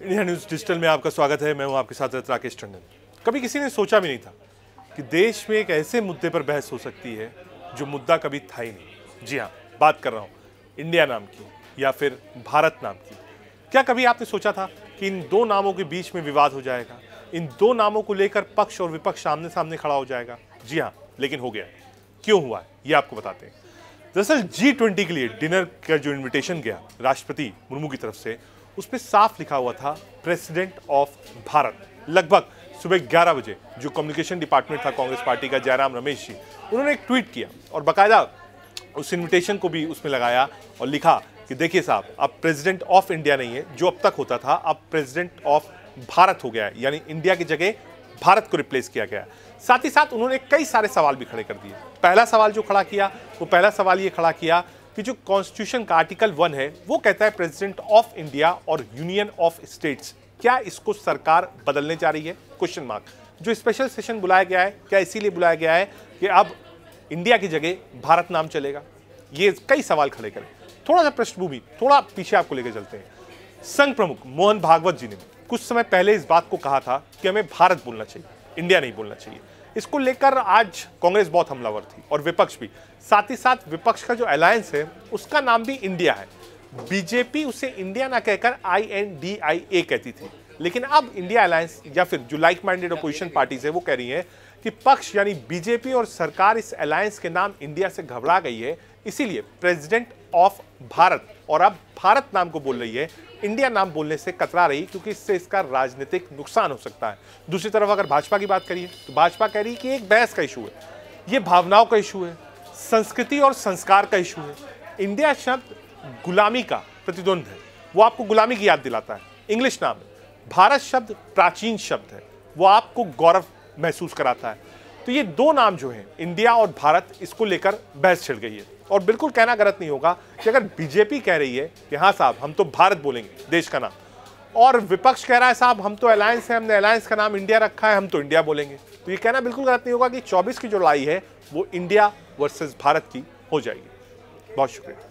India news digital में आपका स्वागत है। मैं हूं आपके साथ राकेश टंडन। कभी किसी ने सोचा भी नहीं था कि देश में एक ऐसे मुद्दे पर बहस हो सकती है जो मुद्दा कभी था ही नहीं। जी हाँ, बात कर रहा हूं इंडिया नाम की या फिर भारत नाम की। क्या कभी आपने सोचा था कि इन दो नामों के बीच में विवाद हो जाएगा, इन दो नामों को लेकर पक्ष और विपक्ष आमने सामने खड़ा हो जाएगा? जी हाँ, लेकिन हो गया। क्यों हुआ ये आपको बताते हैं। दरअसल G20 के लिए डिनर का जो इन्विटेशन गया राष्ट्रपति मुर्मू की तरफ से, उसमें साफ लिखा हुआ था प्रेसिडेंट ऑफ भारत। लगभग सुबह 11 बजे जो कम्युनिकेशन डिपार्टमेंट था कांग्रेस पार्टी का, जयराम रमेश जी, उन्होंने एक ट्वीट किया और बाकायदा उस इन्विटेशन को भी उसमें लगाया और लिखा कि देखिए साहब, अब प्रेसिडेंट ऑफ इंडिया नहीं है जो अब तक होता था, अब प्रेसिडेंट ऑफ भारत हो गया है, यानी इंडिया की जगह भारत को रिप्लेस किया गया। साथ ही साथ उन्होंने कई सारे सवाल भी खड़े कर दिए। पहला सवाल जो खड़ा किया, वो पहला सवाल ये खड़ा किया कि जो कॉन्स्टिट्यूशन का आर्टिकल 1 है वो कहता है प्रेसिडेंट ऑफ इंडिया और यूनियन ऑफ स्टेट्स, क्या इसको सरकार बदलने जा रही है? Question mark. जो स्पेशल सेशन बुलाया गया है, क्या इसीलिए बुलाया गया है कि अब इंडिया की जगह भारत नाम चलेगा? ये कई सवाल खड़े करें। थोड़ा सा पृष्ठभूमि, थोड़ा पीछे आपको लेकर चलते हैं। संघ प्रमुख मोहन भागवत जी ने कुछ समय पहले इस बात को कहा था कि हमें भारत बोलना चाहिए, इंडिया नहीं बोलना चाहिए। इसको लेकर आज कांग्रेस बहुत हमलावर थी और विपक्ष भी। साथ ही साथ विपक्ष का जो अलायंस है उसका नाम भी इंडिया है। बीजेपी उसे इंडिया ना कहकर INDIA कहती थी, लेकिन अब इंडिया अलायंस या फिर जो लाइक माइंडेड अपोजिशन पार्टीज है वो कह रही है कि पक्ष यानी बीजेपी और सरकार इस अलायंस के नाम इंडिया से घबरा गई है, इसीलिए प्रेसिडेंट ऑफ भारत और अब भारत नाम को बोल रही है, इंडिया नाम बोलने से कतरा रही, क्योंकि इससे इसका राजनीतिक नुकसान हो सकता है। दूसरी तरफ अगर भाजपा की बात करिए तो भाजपा कह रही है कि एक बहस का इशू है, ये भावनाओं का इशू है, संस्कृति और संस्कार का इशू है। इंडिया शब्द गुलामी का प्रतिद्वंद है, वो आपको गुलामी की याद दिलाता है, इंग्लिश नाम है। भारत शब्द प्राचीन शब्द है, वो आपको गौरव महसूस कराता है। तो ये दो नाम जो हैं इंडिया और भारत, इसको लेकर बहस छिड़ गई है। और बिल्कुल कहना गलत नहीं होगा कि अगर बीजेपी कह रही है कि हाँ साहब हम तो भारत बोलेंगे देश का नाम, और विपक्ष कह रहा है साहब हम तो अलायंस है, हमने अलायंस का नाम इंडिया रखा है, हम तो इंडिया बोलेंगे, तो ये कहना बिल्कुल गलत नहीं होगा कि 24 की जो लड़ाई है वो इंडिया वर्सेस भारत की हो जाएगी। बहुत शुक्रिया।